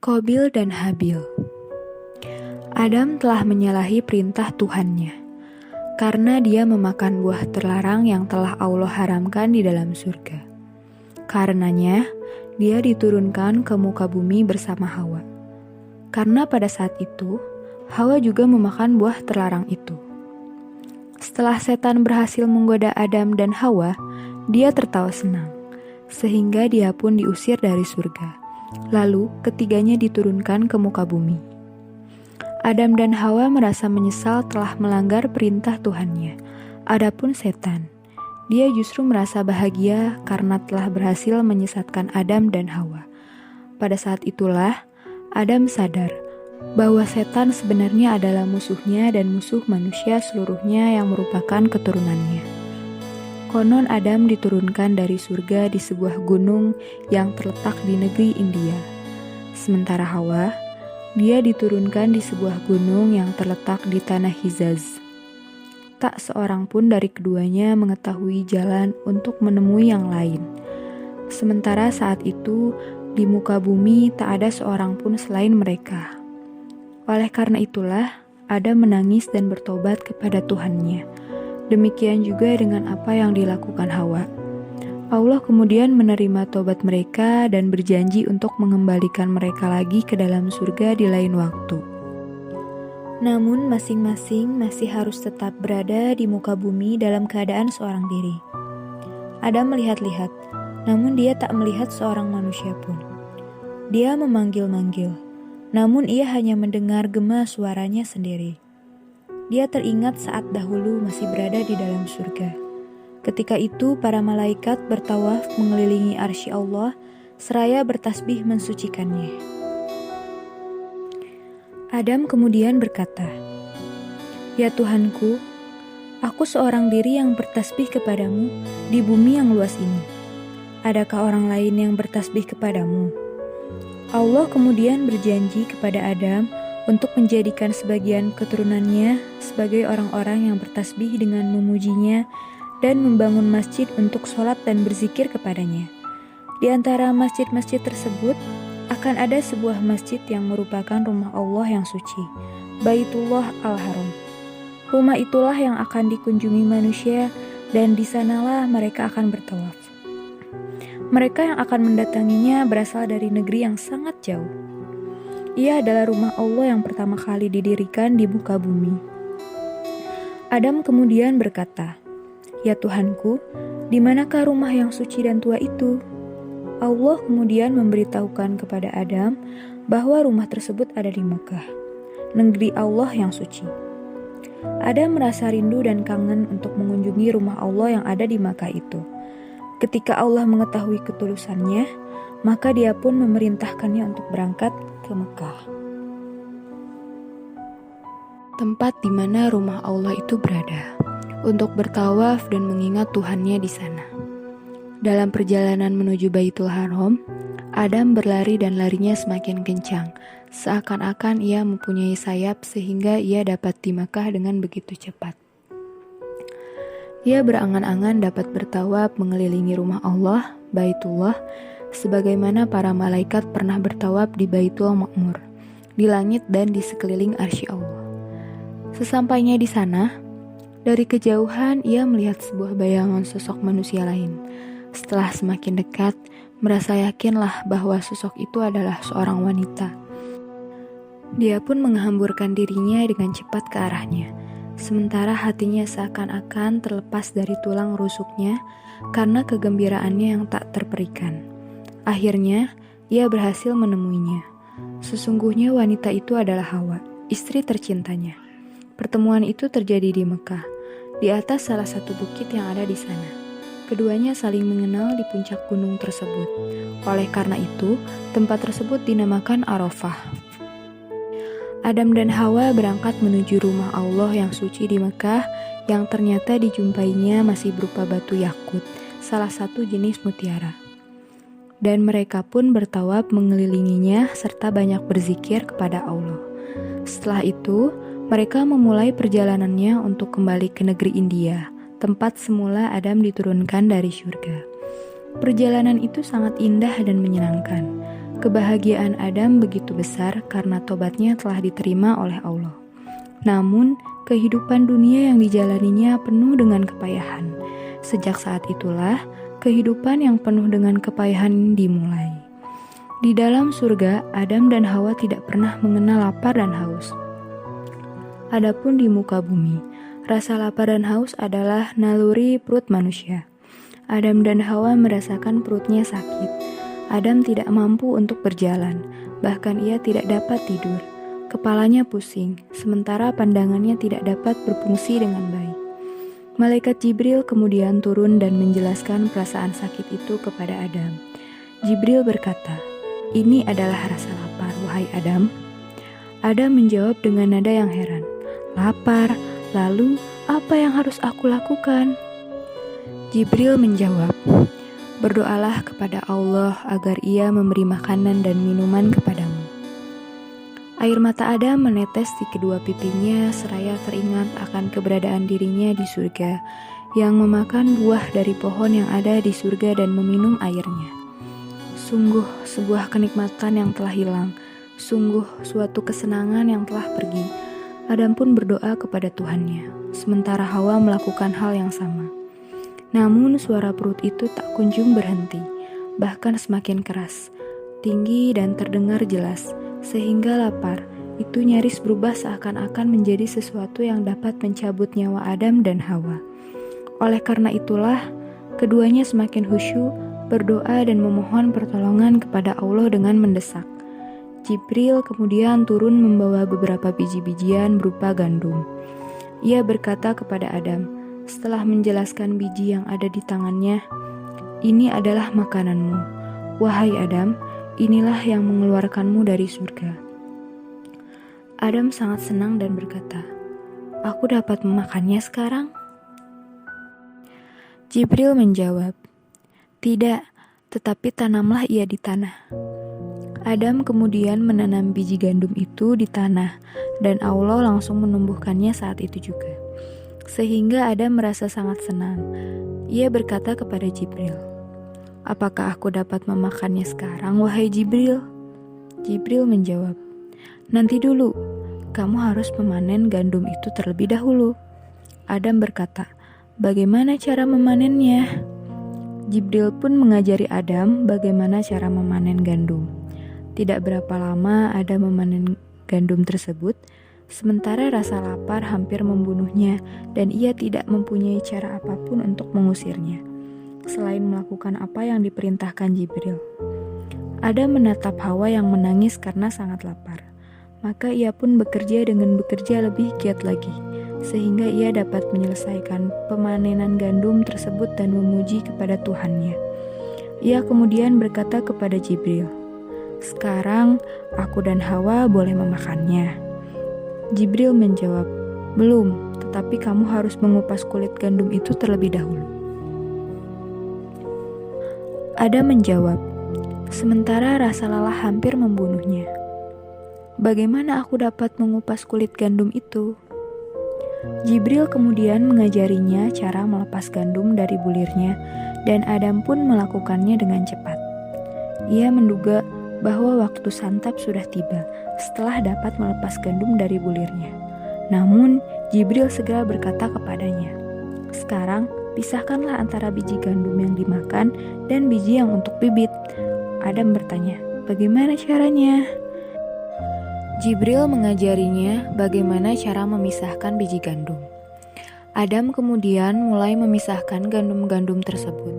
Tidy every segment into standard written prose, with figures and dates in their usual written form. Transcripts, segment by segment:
Qabil dan Habil. Adam telah menyalahi perintah Tuhannya, karena dia memakan buah terlarang yang telah Allah haramkan di dalam surga. Karenanya, dia diturunkan ke muka bumi bersama Hawa. Karena pada saat itu, Hawa juga memakan buah terlarang itu. Setelah setan berhasil menggoda Adam dan Hawa, dia tertawa senang, sehingga dia pun diusir dari surga. Lalu ketiganya diturunkan ke muka bumi. Adam dan Hawa merasa menyesal telah melanggar perintah Tuhannya. Adapun setan, dia justru merasa bahagia karena telah berhasil menyesatkan Adam dan Hawa. Pada saat itulah Adam sadar bahwa setan sebenarnya adalah musuhnya dan musuh manusia seluruhnya yang merupakan keturunannya. Konon Adam diturunkan dari surga di sebuah gunung yang terletak di negeri India. Sementara Hawa, dia diturunkan di sebuah gunung yang terletak di tanah Hijaz. Tak seorang pun dari keduanya mengetahui jalan untuk menemui yang lain. Sementara saat itu, di muka bumi tak ada seorang pun selain mereka. Oleh karena itulah, Adam menangis dan bertobat kepada Tuhannya. Demikian juga dengan apa yang dilakukan Hawa. Allah kemudian menerima tobat mereka dan berjanji untuk mengembalikan mereka lagi ke dalam surga di lain waktu. Namun masing-masing masih harus tetap berada di muka bumi dalam keadaan seorang diri. Adam melihat-lihat, namun dia tak melihat seorang manusia pun. Dia memanggil-manggil, namun ia hanya mendengar gema suaranya sendiri. Dia teringat saat dahulu masih berada di dalam surga. Ketika itu para malaikat bertawaf mengelilingi arsy Allah seraya bertasbih mensucikannya. Adam kemudian berkata, "Ya Tuhanku, aku seorang diri yang bertasbih kepadamu di bumi yang luas ini. Adakah orang lain yang bertasbih kepadamu?" Allah kemudian berjanji kepada Adam untuk menjadikan sebagian keturunannya sebagai orang-orang yang bertasbih dengan memujinya dan membangun masjid untuk sholat dan berzikir kepadanya. Di antara masjid-masjid tersebut akan ada sebuah masjid yang merupakan rumah Allah yang suci, Baitullah Al-Haram. Rumah itulah yang akan dikunjungi manusia dan di sanalah mereka akan bertawaf. Mereka yang akan mendatanginya berasal dari negeri yang sangat jauh. Ia adalah rumah Allah yang pertama kali didirikan di muka bumi. Adam kemudian berkata, "Ya Tuhanku, di manakah rumah yang suci dan tua itu?" Allah kemudian memberitahukan kepada Adam bahwa rumah tersebut ada di Mekah, negeri Allah yang suci. Adam merasa rindu dan kangen untuk mengunjungi rumah Allah yang ada di Makkah itu. Ketika Allah mengetahui ketulusannya, maka dia pun memerintahkannya untuk berangkat ke Mekah, tempat di mana rumah Allah itu berada, untuk bertawaf dan mengingat Tuhannya di sana. Dalam perjalanan menuju Baitul Haram, Adam berlari dan larinya semakin kencang, seakan-akan ia mempunyai sayap sehingga ia dapat di Mekah dengan begitu cepat. Ia berangan-angan dapat bertawaf mengelilingi rumah Allah, Baitullah, sebagaimana para malaikat pernah bertawaf di Baitul Ma'mur, di langit dan di sekeliling arsy Allah. Sesampainya di sana, dari kejauhan ia melihat sebuah bayangan sosok manusia lain. Setelah semakin dekat, merasa yakinlah bahwa sosok itu adalah seorang wanita. Dia pun menghamburkan dirinya dengan cepat ke arahnya, sementara hatinya seakan-akan terlepas dari tulang rusuknya karena kegembiraannya yang tak terperikan. Akhirnya, ia berhasil menemuinya. Sesungguhnya wanita itu adalah Hawa, istri tercintanya. Pertemuan itu terjadi di Mekah, di atas salah satu bukit yang ada di sana. Keduanya saling mengenal di puncak gunung tersebut. Oleh karena itu, tempat tersebut dinamakan Arafah. Adam dan Hawa berangkat menuju rumah Allah yang suci di Mekah, yang ternyata dijumpainya masih berupa batu yakut, salah satu jenis mutiara. Dan mereka pun bertawaf mengelilinginya serta banyak berzikir kepada Allah. Setelah itu, mereka memulai perjalanannya untuk kembali ke negeri India, tempat semula Adam diturunkan dari surga. Perjalanan itu sangat indah dan menyenangkan, Kebahagiaan Adam begitu besar karena tobatnya telah diterima oleh Allah. Namun, kehidupan dunia yang dijalaninya penuh dengan kepayahan. Sejak saat itulah, kehidupan yang penuh dengan kepayahan dimulai. Di dalam surga, Adam dan Hawa tidak pernah mengenal lapar dan haus. Adapun di muka bumi, rasa lapar dan haus adalah naluri perut manusia. Adam dan Hawa merasakan perutnya sakit. Adam tidak mampu untuk berjalan, bahkan ia tidak dapat tidur. Kepalanya pusing, sementara pandangannya tidak dapat berfungsi dengan baik. Malaikat Jibril kemudian turun dan menjelaskan perasaan sakit itu kepada Adam. Jibril berkata, "Ini adalah rasa lapar, wahai Adam." Adam menjawab dengan nada yang heran, "Lapar, lalu apa yang harus aku lakukan?" Jibril menjawab, "Berdoalah kepada Allah agar Ia memberi makanan dan minuman kepadamu." Air mata Adam menetes di kedua pipinya seraya teringat akan keberadaan dirinya di surga yang memakan buah dari pohon yang ada di surga dan meminum airnya. Sungguh sebuah kenikmatan yang telah hilang, sungguh suatu kesenangan yang telah pergi. Adam pun berdoa kepada Tuhannya, sementara Hawa melakukan hal yang sama. Namun suara perut itu tak kunjung berhenti, bahkan semakin keras, tinggi dan terdengar jelas, sehingga lapar itu nyaris berubah seakan-akan menjadi sesuatu yang dapat mencabut nyawa Adam dan Hawa. Oleh karena itulah, keduanya semakin khusyuk, berdoa dan memohon pertolongan kepada Allah dengan mendesak. Jibril kemudian turun membawa beberapa biji-bijian berupa gandum. Ia berkata kepada Adam, setelah menjelaskan biji yang ada di tangannya, "Ini adalah makananmu. Wahai Adam, inilah yang mengeluarkanmu dari surga." Adam sangat senang dan berkata, "Aku dapat memakannya sekarang?" Jibril menjawab, "Tidak, tetapi tanamlah ia di tanah." Adam kemudian menanam biji gandum itu di tanah, dan Allah langsung menumbuhkannya saat itu juga. Sehingga Adam merasa sangat senang. Ia berkata kepada Jibril, "Apakah aku dapat memakannya sekarang, wahai Jibril?" Jibril menjawab, "Nanti dulu, kamu harus memanen gandum itu terlebih dahulu." Adam berkata, "Bagaimana cara memanennya?" Jibril pun mengajari Adam bagaimana cara memanen gandum. Tidak berapa lama Adam memanen gandum tersebut, sementara rasa lapar hampir membunuhnya dan ia tidak mempunyai cara apapun untuk mengusirnya, selain melakukan apa yang diperintahkan Jibril. Adam menatap Hawa yang menangis karena sangat lapar. Maka ia pun bekerja lebih giat lagi, sehingga ia dapat menyelesaikan pemanenan gandum tersebut dan memuji kepada Tuhannya. Ia kemudian berkata kepada Jibril, "Sekarang aku dan Hawa boleh memakannya." Jibril menjawab, "Belum, tetapi kamu harus mengupas kulit gandum itu terlebih dahulu." Adam menjawab, sementara rasa lelah hampir membunuhnya, "Bagaimana aku dapat mengupas kulit gandum itu?" Jibril kemudian mengajarinya cara melepas gandum dari bulirnya, dan Adam pun melakukannya dengan cepat. Ia menduga bahwa waktu santap sudah tiba setelah dapat melepas gandum dari bulirnya. Namun, Jibril segera berkata kepadanya, "Sekarang, pisahkanlah antara biji gandum yang dimakan dan biji yang untuk bibit." Adam bertanya, "Bagaimana caranya?" Jibril mengajarinya bagaimana cara memisahkan biji gandum. Adam kemudian mulai memisahkan gandum-gandum tersebut.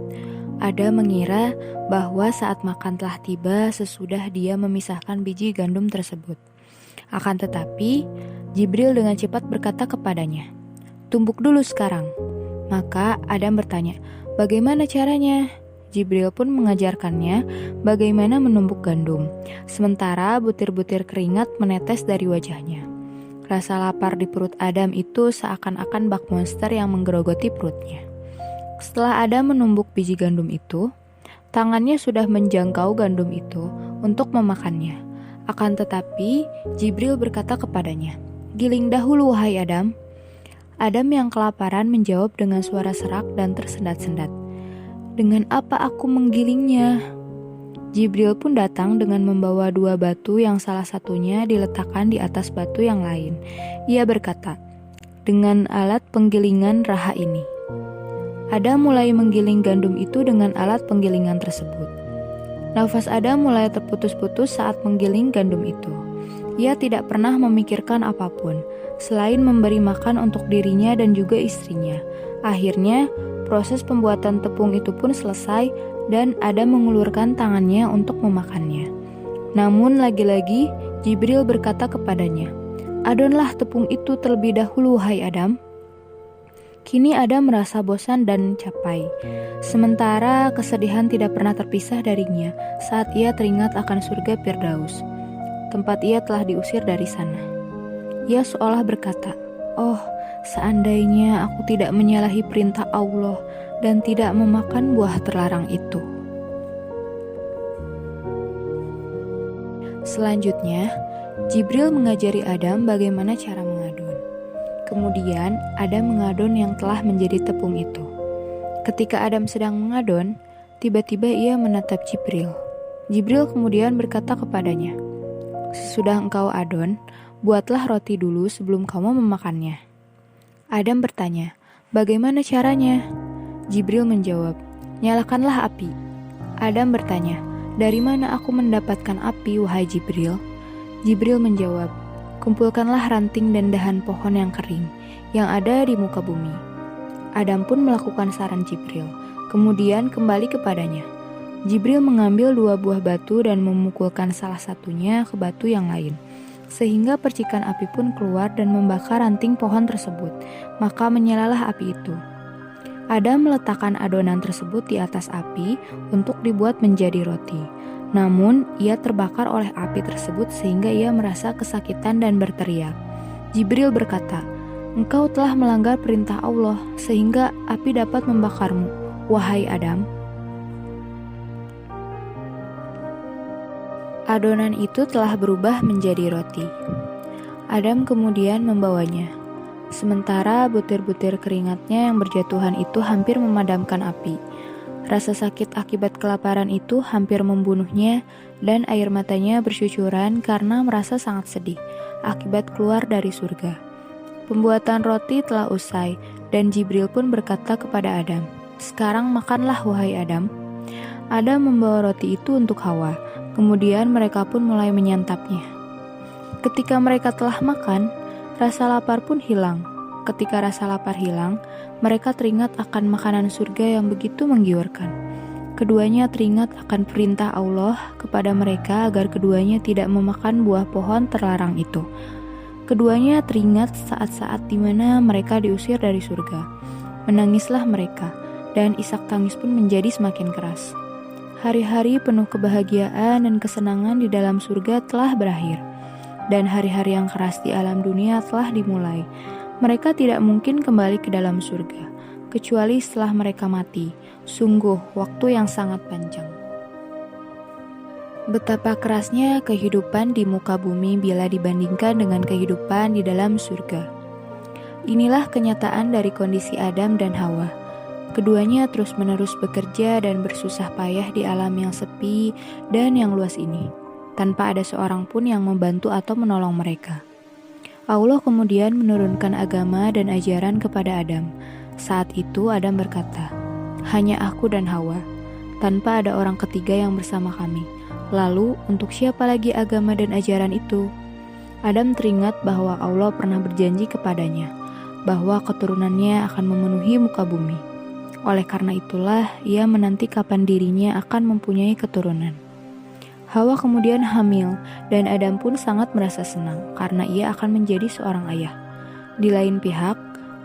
Adam mengira bahwa saat makan telah tiba sesudah dia memisahkan biji gandum tersebut. Akan tetapi, Jibril dengan cepat berkata kepadanya, "Tumbuk dulu sekarang." Maka Adam bertanya, "Bagaimana caranya?" Jibril pun mengajarkannya bagaimana menumbuk gandum, sementara butir-butir keringat menetes dari wajahnya. Rasa lapar di perut Adam itu seakan-akan bak monster yang menggerogoti perutnya. Setelah Adam menumbuk biji gandum itu, tangannya sudah menjangkau gandum itu untuk memakannya. Akan tetapi, Jibril berkata kepadanya, "Giling dahulu, wahai Adam." Adam yang kelaparan menjawab dengan suara serak dan tersendat-sendat, "Dengan apa aku menggilingnya?" Jibril pun datang dengan membawa 2 batu yang salah satunya diletakkan di atas batu yang lain. Ia berkata, "Dengan alat penggilingan raha ini." Adam mulai menggiling gandum itu dengan alat penggilingan tersebut. Nafas Adam mulai terputus-putus saat menggiling gandum itu. Ia tidak pernah memikirkan apapun, selain memberi makan untuk dirinya dan juga istrinya. Akhirnya, proses pembuatan tepung itu pun selesai dan Adam mengulurkan tangannya untuk memakannya. Namun lagi-lagi Jibril berkata kepadanya, "Adonlah tepung itu terlebih dahulu, hai Adam." Kini Adam merasa bosan dan capai. Sementara kesedihan tidak pernah terpisah darinya saat ia teringat akan surga Firdaus, tempat ia telah diusir dari sana. Ia seolah berkata, "Oh, seandainya aku tidak menyalahi perintah Allah dan tidak memakan buah terlarang itu." Selanjutnya, Jibril mengajari Adam bagaimana cara mengadon. Kemudian, Adam mengadon yang telah menjadi tepung itu. Ketika Adam sedang mengadon, tiba-tiba ia menatap Jibril. Jibril kemudian berkata kepadanya, "Sesudah engkau adon, buatlah roti dulu sebelum kamu memakannya." Adam bertanya, "Bagaimana caranya?" Jibril menjawab, "Nyalakanlah api." Adam bertanya, "Dari mana aku mendapatkan api, wahai Jibril?" Jibril menjawab, "Kumpulkanlah ranting dan dahan pohon yang kering yang ada di muka bumi." Adam pun melakukan saran Jibril, kemudian kembali kepadanya. Jibril mengambil 2 buah batu dan memukulkan salah satunya ke batu yang lain, sehingga percikan api pun keluar dan membakar ranting pohon tersebut. Maka menyalalah api itu. Adam meletakkan adonan tersebut di atas api untuk dibuat menjadi roti. Namun, ia terbakar oleh api tersebut sehingga ia merasa kesakitan dan berteriak. Jibril berkata, "Engkau telah melanggar perintah Allah sehingga api dapat membakarmu, wahai Adam." Adonan itu telah berubah menjadi roti. Adam kemudian membawanya. Sementara butir-butir keringatnya yang berjatuhan itu hampir memadamkan api. Rasa sakit akibat kelaparan itu hampir membunuhnya dan air matanya bercucuran karena merasa sangat sedih akibat keluar dari surga. Pembuatan roti telah usai dan Jibril pun berkata kepada Adam, "Sekarang makanlah, wahai Adam." Adam membawa roti itu untuk Hawa, kemudian mereka pun mulai menyantapnya. Ketika mereka telah makan, rasa lapar pun hilang. Ketika rasa lapar hilang, mereka teringat akan makanan surga yang begitu menggiurkan. Keduanya teringat akan perintah Allah kepada mereka agar keduanya tidak memakan buah pohon terlarang itu. Keduanya teringat saat-saat di mana mereka diusir dari surga. Menangislah mereka, dan isak tangis pun menjadi semakin keras. Hari-hari penuh kebahagiaan dan kesenangan di dalam surga telah berakhir, dan hari-hari yang keras di alam dunia telah dimulai. Mereka tidak mungkin kembali ke dalam surga, kecuali setelah mereka mati. Sungguh, waktu yang sangat panjang. Betapa kerasnya kehidupan di muka bumi bila dibandingkan dengan kehidupan di dalam surga. Inilah kenyataan dari kondisi Adam dan Hawa. Keduanya terus-menerus bekerja dan bersusah payah di alam yang sepi dan yang luas ini, tanpa ada seorang pun yang membantu atau menolong mereka. Allah kemudian menurunkan agama dan ajaran kepada Adam. Saat itu Adam berkata, "Hanya aku dan Hawa, tanpa ada orang ketiga yang bersama kami. Lalu, untuk siapa lagi agama dan ajaran itu?" Adam teringat bahwa Allah pernah berjanji kepadanya bahwa keturunannya akan memenuhi muka bumi. Oleh karena itulah, ia menanti kapan dirinya akan mempunyai keturunan. Hawa kemudian hamil, dan Adam pun sangat merasa senang karena ia akan menjadi seorang ayah. Di lain pihak,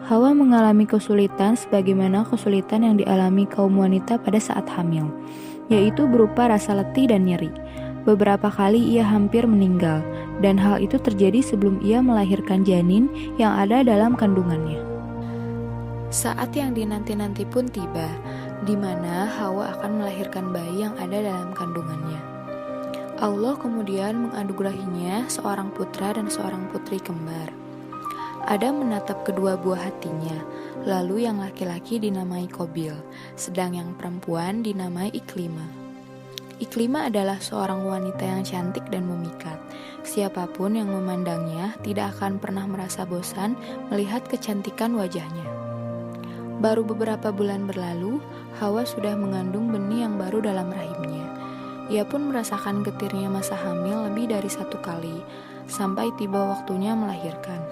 Hawa mengalami kesulitan sebagaimana kesulitan yang dialami kaum wanita pada saat hamil, yaitu berupa rasa letih dan nyeri. Beberapa kali ia hampir meninggal, dan hal itu terjadi sebelum ia melahirkan janin yang ada dalam kandungannya. Saat yang dinanti-nanti pun tiba, di mana Hawa akan melahirkan bayi yang ada dalam kandungannya. Allah kemudian menganugerahinya seorang putra dan seorang putri kembar. Adam menatap kedua buah hatinya, lalu yang laki-laki dinamai Kobil, sedang yang perempuan dinamai Iklima. Iklimah adalah seorang wanita yang cantik dan memikat. Siapapun yang memandangnya tidak akan pernah merasa bosan melihat kecantikan wajahnya. Baru beberapa bulan berlalu, Hawa sudah mengandung benih yang baru dalam rahimnya. Ia pun merasakan getirnya masa hamil lebih dari 1 kali, sampai tiba waktunya melahirkan.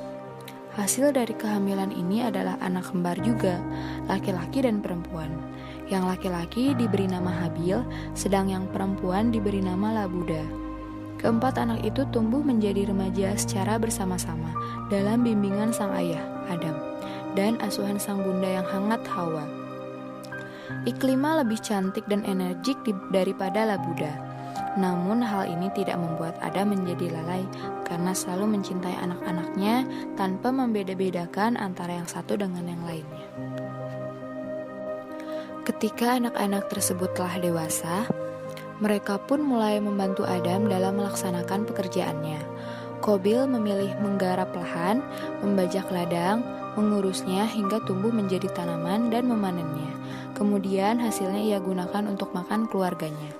Hasil dari kehamilan ini adalah anak kembar juga, laki-laki dan perempuan. Yang laki-laki diberi nama Habil, sedang yang perempuan diberi nama Labuda. Keempat anak itu tumbuh menjadi remaja secara bersama-sama dalam bimbingan sang ayah, Adam, dan asuhan sang bunda yang hangat, Hawa. Iklimah lebih cantik dan energik daripada Labuda. Namun hal ini tidak membuat Adam menjadi lalai karena selalu mencintai anak-anaknya tanpa membeda-bedakan antara yang satu dengan yang lainnya. Ketika anak-anak tersebut telah dewasa, mereka pun mulai membantu Adam dalam melaksanakan pekerjaannya. Qabil memilih menggarap lahan, membajak ladang, mengurusnya hingga tumbuh menjadi tanaman dan memanennya. Kemudian hasilnya ia gunakan untuk makan keluarganya.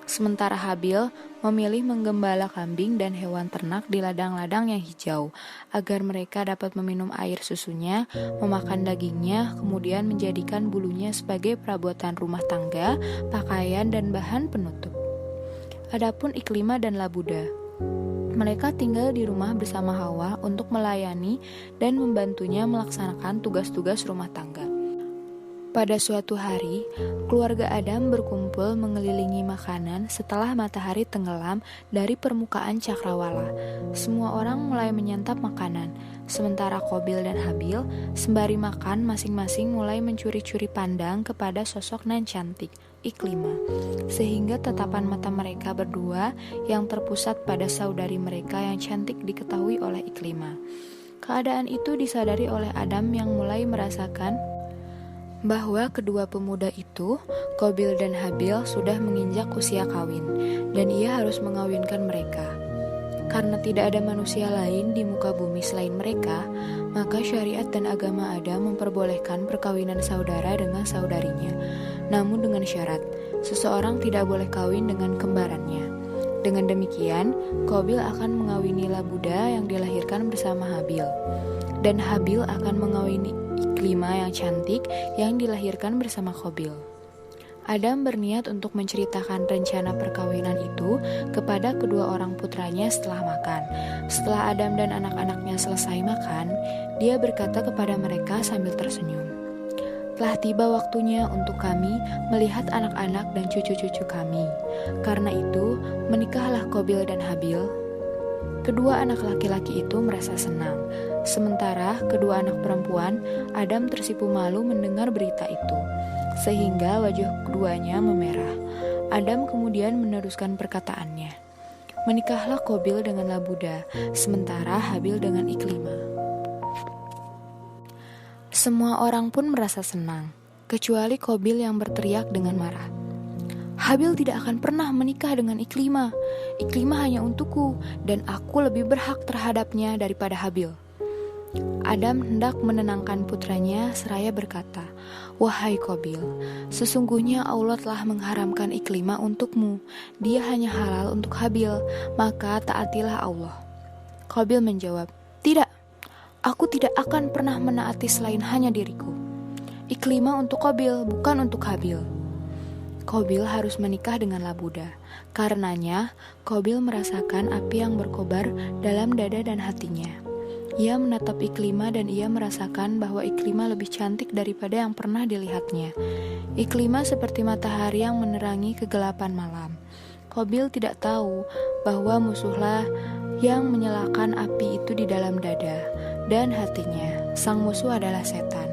Sementara Habil memilih menggembala kambing dan hewan ternak di ladang-ladang yang hijau, agar mereka dapat meminum air susunya, memakan dagingnya, kemudian menjadikan bulunya sebagai perabotan rumah tangga, pakaian, dan bahan penutup. Adapun Iklimah dan Labuda, mereka tinggal di rumah bersama Hawa untuk melayani dan membantunya melaksanakan tugas-tugas rumah tangga. Pada suatu hari, keluarga Adam berkumpul mengelilingi makanan setelah matahari tenggelam dari permukaan cakrawala. Semua orang mulai menyantap makanan, sementara Qabil dan Habil sembari makan masing-masing mulai mencuri-curi pandang kepada sosok nan cantik, Iklimah, sehingga tatapan mata mereka berdua yang terpusat pada saudari mereka yang cantik diketahui oleh Iklimah. Keadaan itu disadari oleh Adam yang mulai merasakan bahwa kedua pemuda itu, Qabil dan Habil, sudah menginjak usia kawin, dan ia harus mengawinkan mereka. Karena tidak ada manusia lain di muka bumi selain mereka, maka syariat dan agama Adam memperbolehkan perkawinan saudara dengan saudarinya. Namun dengan syarat, seseorang tidak boleh kawin dengan kembarannya. Dengan demikian, Qabil akan mengawini Labuda yang dilahirkan bersama Habil, dan Habil akan mengawini Iklimah yang cantik yang dilahirkan bersama Qabil. Adam berniat untuk menceritakan rencana perkawinan itu kepada kedua orang putranya setelah makan. Setelah Adam dan anak-anaknya selesai makan, dia berkata kepada mereka sambil tersenyum, "Telah tiba waktunya untuk kami melihat anak-anak dan cucu-cucu kami. Karena itu, menikahlah Qabil dan Habil." Kedua anak laki-laki itu merasa senang. Sementara kedua anak perempuan, Adam tersipu malu mendengar berita itu, sehingga wajah keduanya memerah. Adam kemudian meneruskan perkataannya, "Menikahlah Qabil dengan Labuda, sementara Habil dengan Iklimah." Semua orang pun merasa senang, kecuali Qabil yang berteriak dengan marah, "Habil tidak akan pernah menikah dengan Iklimah. Iklimah hanya untukku, dan aku lebih berhak terhadapnya daripada Habil." Adam hendak menenangkan putranya seraya berkata, "Wahai Qabil, sesungguhnya Allah telah mengharamkan Iklimah untukmu. Dia hanya halal untuk Habil, maka taatilah Allah." Qabil menjawab, "Tidak, aku tidak akan pernah menaati selain hanya diriku. Iklimah untuk Qabil, bukan untuk Habil." Qabil harus menikah dengan Labuda. Karenanya, Qabil merasakan api yang berkobar dalam dada dan hatinya. Ia menatap Iklimah dan ia merasakan bahwa Iklimah lebih cantik daripada yang pernah dilihatnya. Iklimah seperti matahari yang menerangi kegelapan malam. Qabil tidak tahu bahwa musuhlah yang menyalakan api itu di dalam dada dan hatinya. Sang musuh adalah setan.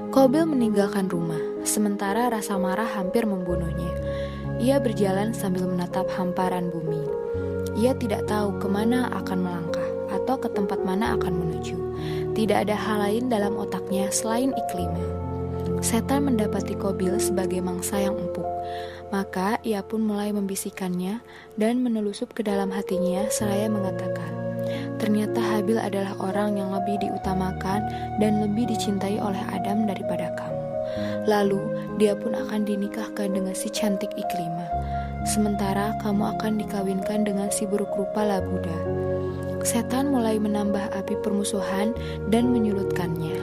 Qabil meninggalkan rumah, sementara rasa marah hampir membunuhnya. Ia berjalan sambil menatap hamparan bumi. Ia tidak tahu kemana akan melangkah atau ke tempat mana akan menuju. Tidak ada hal lain dalam otaknya selain Iklimah. Setan mendapati Qabil sebagai mangsa yang empuk. Maka ia pun mulai membisikkannya dan menelusup ke dalam hatinya seraya mengatakan, "Ternyata Habil adalah orang yang lebih diutamakan dan lebih dicintai oleh Adam daripada kamu. Lalu dia pun akan dinikahkan dengan si cantik Iklimah. Sementara kamu akan dikawinkan dengan si buruk rupa Labuda. Setan mulai menambah api permusuhan dan menyulutkannya.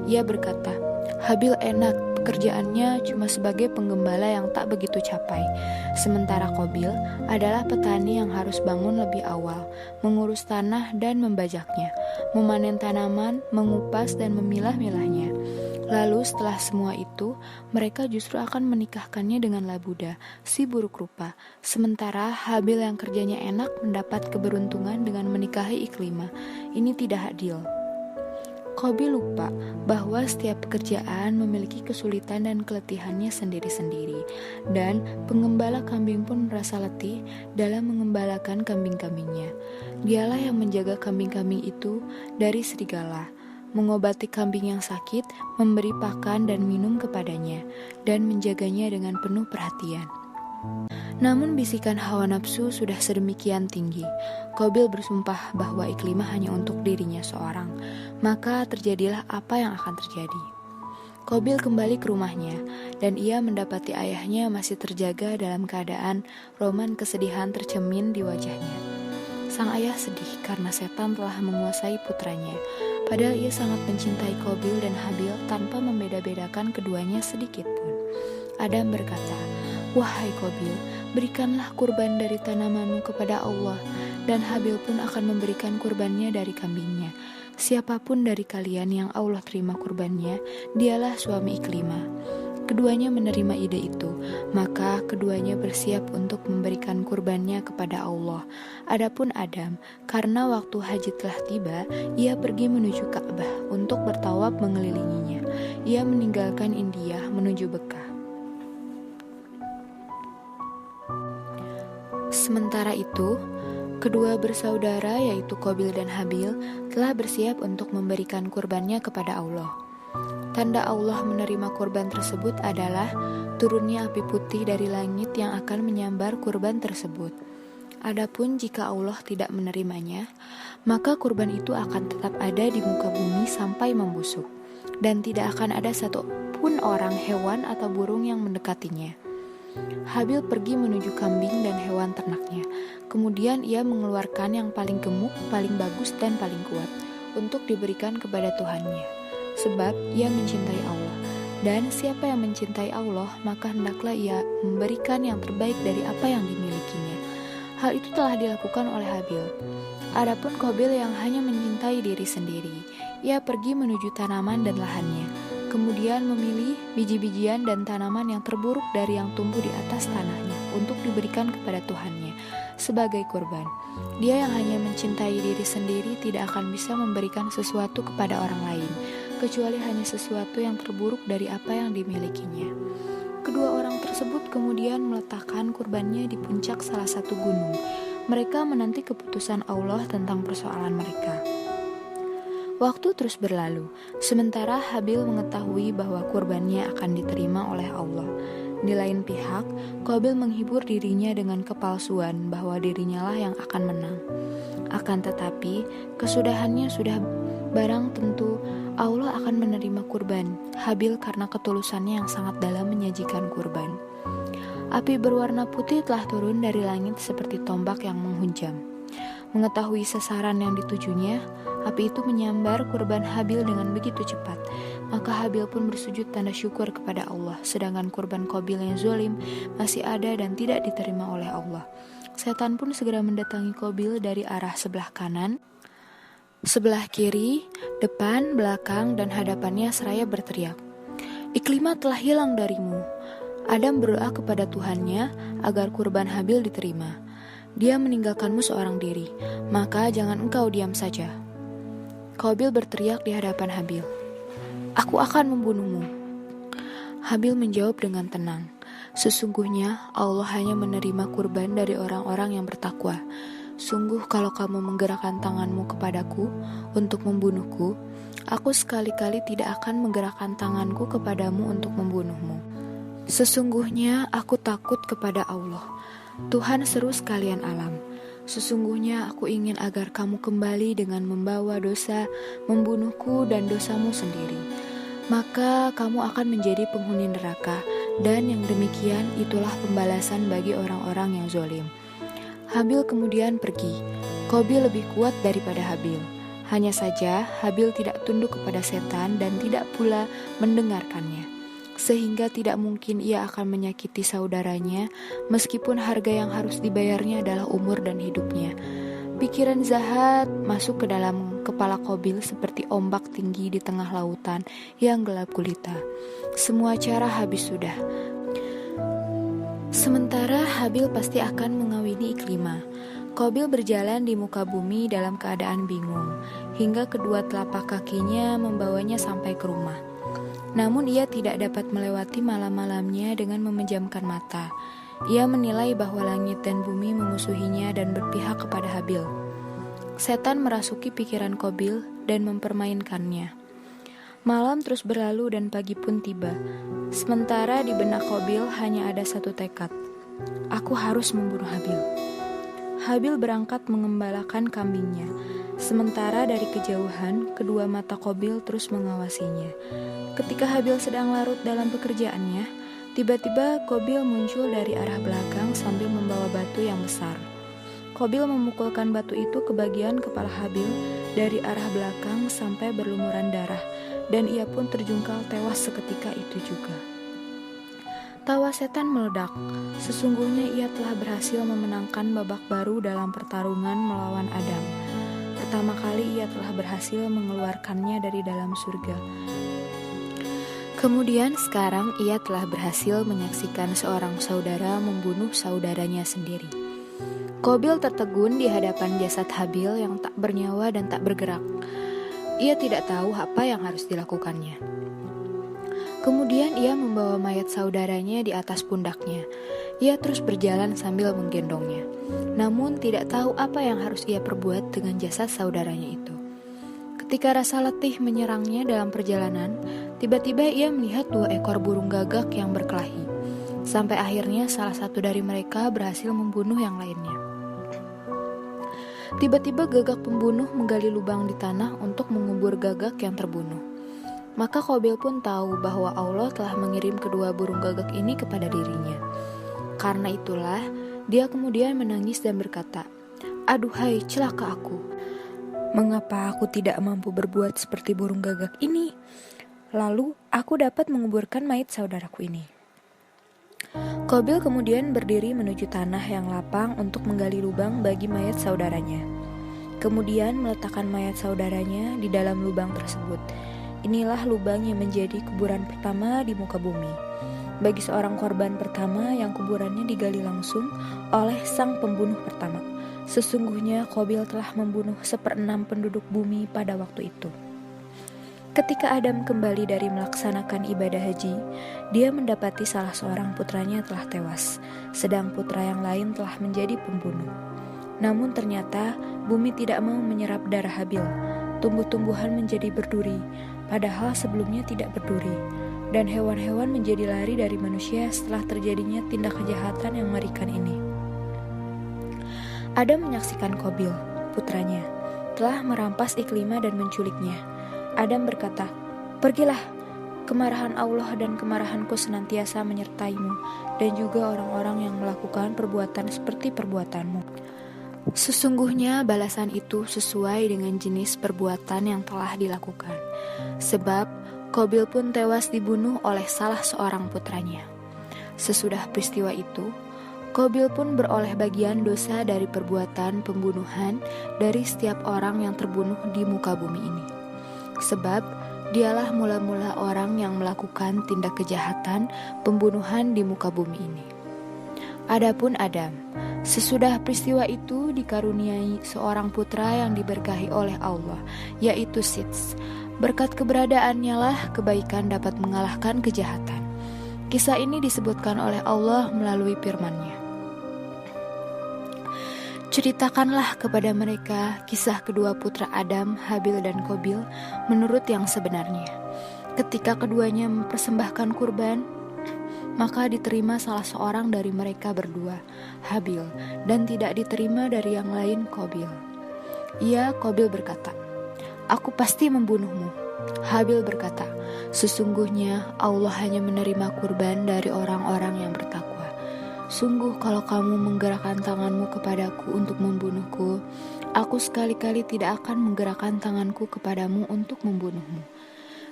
Ia berkata, Habil enak, pekerjaannya cuma sebagai penggembala yang tak begitu capai. Sementara Qabil adalah petani yang harus bangun lebih awal, mengurus tanah dan membajaknya, memanen tanaman, mengupas dan memilah-milahnya. Lalu setelah semua itu, mereka justru akan menikahkannya dengan Labuda, si buruk rupa. Sementara Habil yang kerjanya enak mendapat keberuntungan dengan menikahi Iklimah. Ini tidak adil. Qabil lupa bahwa setiap pekerjaan memiliki kesulitan dan keletihannya sendiri-sendiri. Dan pengembala kambing pun merasa letih dalam mengembalakan kambing-kambingnya. Dialah yang menjaga kambing-kambing itu dari serigala, mengobati kambing yang sakit, memberi pakan dan minum kepadanya, dan menjaganya dengan penuh perhatian. Namun bisikan hawa nafsu sudah sedemikian tinggi. Qabil bersumpah bahwa Iklimah hanya untuk dirinya seorang. Maka terjadilah apa yang akan terjadi. Qabil kembali ke rumahnya, dan ia mendapati ayahnya masih terjaga dalam keadaan roman kesedihan tercemin di wajahnya. Sang ayah sedih karena setan telah menguasai putranya. Padahal ia sangat mencintai Qabil dan Habil tanpa membeda-bedakan keduanya sedikit pun. Adam berkata, Wahai Qabil, berikanlah kurban dari tanamanmu kepada Allah, dan Habil pun akan memberikan kurbannya dari kambingnya. Siapapun dari kalian yang Allah terima kurbannya, dialah suami Iklimah. Keduanya menerima ide itu, maka keduanya bersiap untuk memberikan kurbannya kepada Allah. Adapun Adam, karena waktu haji telah tiba, ia pergi menuju Ka'bah untuk bertawaf mengelilinginya. Ia meninggalkan India menuju Mekah. Sementara itu, kedua bersaudara yaitu Qabil dan Habil telah bersiap untuk memberikan kurbannya kepada Allah. Tanda Allah menerima kurban tersebut adalah turunnya api putih dari langit yang akan menyambar kurban tersebut. Adapun jika Allah tidak menerimanya, maka kurban itu akan tetap ada di muka bumi sampai membusuk, dan tidak akan ada satu pun orang, hewan, atau burung yang mendekatinya. Habil pergi menuju kambing dan hewan ternaknya. Kemudian ia mengeluarkan yang paling gemuk, paling bagus, dan paling kuat untuk diberikan kepada Tuhannya. Sebab ia mencintai Allah. Dan siapa yang mencintai Allah, maka hendaklah ia memberikan yang terbaik dari apa yang dimilikinya. Hal itu telah dilakukan oleh Habil. Adapun Qabil yang hanya mencintai diri sendiri, ia pergi menuju tanaman dan lahannya. Kemudian memilih biji-bijian dan tanaman yang terburuk dari yang tumbuh di atas tanahnya untuk diberikan kepada Tuhannya sebagai kurban. Dia yang hanya mencintai diri sendiri tidak akan bisa memberikan sesuatu kepada orang lain, kecuali hanya sesuatu yang terburuk dari apa yang dimilikinya. Kedua orang tersebut kemudian meletakkan kurbannya di puncak salah satu gunung. Mereka menanti keputusan Allah tentang persoalan mereka. Waktu terus berlalu, sementara Habil mengetahui bahwa kurbannya akan diterima oleh Allah. Di lain pihak, Qabil menghibur dirinya dengan kepalsuan bahwa dirinya lah yang akan menang. Akan tetapi, kesudahannya sudah barang tentu Allah akan menerima kurban Habil karena ketulusannya yang sangat dalam menyajikan kurban. Api berwarna putih telah turun dari langit seperti tombak yang menghunjam. Mengetahui sasaran yang ditujunya, api itu menyambar kurban Habil dengan begitu cepat. Maka Habil pun bersujud tanda syukur kepada Allah, sedangkan kurban Qabil yang zalim masih ada dan tidak diterima oleh Allah. Setan pun segera mendatangi Qabil dari arah sebelah kanan, sebelah kiri, depan, belakang, dan hadapannya seraya berteriak, Iklimah telah hilang darimu. Adam berdoa kepada Tuhannya agar kurban Habil diterima. Dia meninggalkanmu seorang diri, maka jangan engkau diam saja. Qabil berteriak di hadapan Habil, Aku akan membunuhmu. Habil menjawab dengan tenang, Sesungguhnya Allah hanya menerima kurban dari orang-orang yang bertakwa. Sungguh kalau kamu menggerakkan tanganmu kepadaku untuk membunuhku, aku sekali-kali tidak akan menggerakkan tanganku kepadamu untuk membunuhmu. Sesungguhnya aku takut kepada Allah, Tuhan seru sekalian alam. Sesungguhnya aku ingin agar kamu kembali dengan membawa dosa, membunuhku dan dosamu sendiri. maka kamu akan menjadi penghuni neraka, dan yang demikian itulah pembalasan bagi orang-orang yang zalim. Habil kemudian pergi. Qabil lebih kuat daripada Habil. Hanya saja Habil tidak tunduk kepada setan dan tidak pula mendengarkannya, sehingga tidak mungkin ia akan menyakiti saudaranya meskipun harga yang harus dibayarnya adalah umur dan hidupnya. Pikiran jahat masuk ke dalam kepala Qabil seperti ombak tinggi di tengah lautan yang gelap gulita. Semua cara habis sudah. Sementara Habil pasti akan mengawini Iklimah. Qabil berjalan di muka bumi dalam keadaan bingung, hingga kedua telapak kakinya membawanya sampai ke rumah. Namun ia tidak dapat melewati malam-malamnya dengan memejamkan mata. Ia menilai bahwa langit dan bumi memusuhinya dan berpihak kepada Habil. Setan merasuki pikiran Qabil dan mempermainkannya. Malam terus berlalu dan pagi pun tiba. Sementara di benak Qabil hanya ada satu tekad. Aku harus membunuh Habil. Habil berangkat mengembalakan kambingnya. Sementara dari kejauhan, kedua mata Qabil terus mengawasinya. Ketika Habil sedang larut dalam pekerjaannya, tiba-tiba Qabil muncul dari arah belakang sambil membawa batu yang besar. Qabil memukulkan batu itu ke bagian kepala Habil dari arah belakang sampai berlumuran darah, dan ia pun terjungkal tewas seketika itu juga. Tawa setan meledak. Sesungguhnya ia telah berhasil memenangkan babak baru dalam pertarungan melawan Adam. Pertama kali ia telah berhasil mengeluarkannya dari dalam surga. Kemudian sekarang ia telah berhasil menyaksikan seorang saudara membunuh saudaranya sendiri. Qabil tertegun di hadapan jasad Habil yang tak bernyawa dan tak bergerak. Ia tidak tahu apa yang harus dilakukannya. Kemudian ia membawa mayat saudaranya di atas pundaknya. Ia terus berjalan sambil menggendongnya. Namun tidak tahu apa yang harus ia perbuat dengan jasad saudaranya itu. Ketika rasa letih menyerangnya dalam perjalanan, tiba-tiba ia melihat 2 ekor burung gagak yang berkelahi. Sampai akhirnya salah satu dari mereka berhasil membunuh yang lainnya. Tiba-tiba gagak pembunuh menggali lubang di tanah untuk mengubur gagak yang terbunuh. Maka Qabil pun tahu bahwa Allah telah mengirim kedua burung gagak ini kepada dirinya. Karena itulah, dia kemudian menangis dan berkata, "Aduhai, celaka aku. Mengapa aku tidak mampu berbuat seperti burung gagak ini? Lalu aku dapat menguburkan mayat saudaraku ini." Qabil kemudian berdiri menuju tanah yang lapang untuk menggali lubang bagi mayat saudaranya. Kemudian meletakkan mayat saudaranya di dalam lubang tersebut. Inilah lubang yang menjadi kuburan pertama di muka bumi. Bagi seorang korban pertama yang kuburannya digali langsung oleh sang pembunuh pertama. Sesungguhnya Qabil telah membunuh 1/6 penduduk bumi pada waktu itu. Ketika Adam kembali dari melaksanakan ibadah haji, dia mendapati salah seorang putranya telah tewas, sedang putra yang lain telah menjadi pembunuh. Namun ternyata bumi tidak mau menyerap darah Habil. Tumbuh-tumbuhan menjadi berduri, padahal sebelumnya tidak berduri, dan hewan-hewan menjadi lari dari manusia setelah terjadinya tindak kejahatan yang mengerikan ini. Adam menyaksikan Qabil, putranya, telah merampas Iklimah dan menculiknya. Adam berkata, "Pergilah, kemarahan Allah dan kemarahanku senantiasa menyertaimu, dan juga orang-orang yang melakukan perbuatan seperti perbuatanmu. Sesungguhnya balasan itu sesuai dengan jenis perbuatan yang telah dilakukan." Sebab Qabil pun tewas dibunuh oleh salah seorang putranya. Sesudah peristiwa itu, Qabil pun beroleh bagian dosa dari perbuatan pembunuhan dari setiap orang yang terbunuh di muka bumi ini. Sebab dialah mula-mula orang yang melakukan tindak kejahatan pembunuhan di muka bumi ini. Adapun Adam, sesudah peristiwa itu dikaruniai seorang putra yang diberkahi oleh Allah, yaitu Sits. Berkat keberadaannya lah kebaikan dapat mengalahkan kejahatan. Kisah ini disebutkan oleh Allah melalui firman-Nya. Ceritakanlah kepada mereka kisah kedua putra Adam, Habil dan Qabil, menurut yang sebenarnya. Ketika keduanya mempersembahkan kurban, maka diterima salah seorang dari mereka berdua, Habil, dan tidak diterima dari yang lain, Qabil. Qabil berkata, "Aku pasti membunuhmu." Habil berkata, "Sesungguhnya Allah hanya menerima kurban dari orang-orang yang bertakwa. Sungguh kalau kamu menggerakkan tanganmu kepadaku untuk membunuhku, aku sekali-kali tidak akan menggerakkan tanganku kepadamu untuk membunuhmu.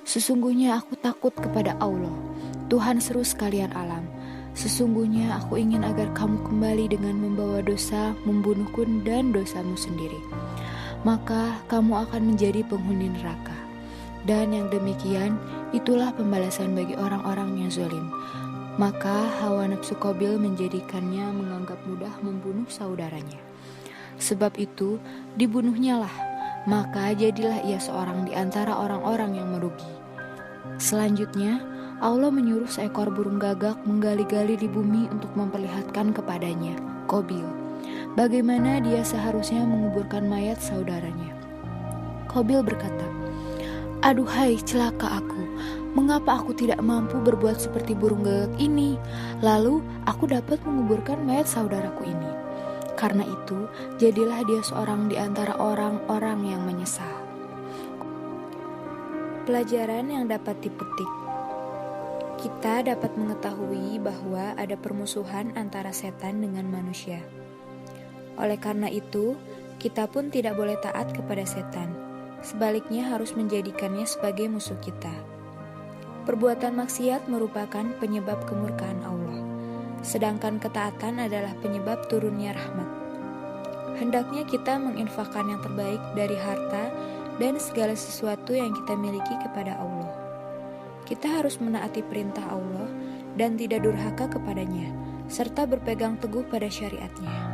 Sesungguhnya aku takut kepada Allah, Tuhan seru sekalian alam. Sesungguhnya aku ingin agar kamu kembali dengan membawa dosa, membunuhku dan dosamu sendiri. Maka kamu akan menjadi penghuni neraka. Dan yang demikian, itulah pembalasan bagi orang-orang yang zalim." Maka hawa nafsu Qabil menjadikannya menganggap mudah membunuh saudaranya. Sebab itu, dibunuhnyalah, maka jadilah ia seorang di antara orang-orang yang merugi. Selanjutnya, Allah menyuruh seekor burung gagak menggali-gali di bumi untuk memperlihatkan kepadanya, Qabil, bagaimana dia seharusnya menguburkan mayat saudaranya. Qabil berkata, "Aduhai celaka aku, mengapa aku tidak mampu berbuat seperti burung gagak ini? Lalu aku dapat menguburkan mayat saudaraku ini." Karena itu, jadilah dia seorang di antara orang-orang yang menyesal. Pelajaran yang dapat dipetik. Kita dapat mengetahui bahwa ada permusuhan antara setan dengan manusia. Oleh karena itu, kita pun tidak boleh taat kepada setan. Sebaliknya harus menjadikannya sebagai musuh kita. Perbuatan maksiat merupakan penyebab kemurkaan Allah, sedangkan ketaatan adalah penyebab turunnya rahmat. Hendaknya kita menginfakkan yang terbaik dari harta dan segala sesuatu yang kita miliki kepada Allah. Kita harus menaati perintah Allah dan tidak durhaka kepadanya, serta berpegang teguh pada syariatnya.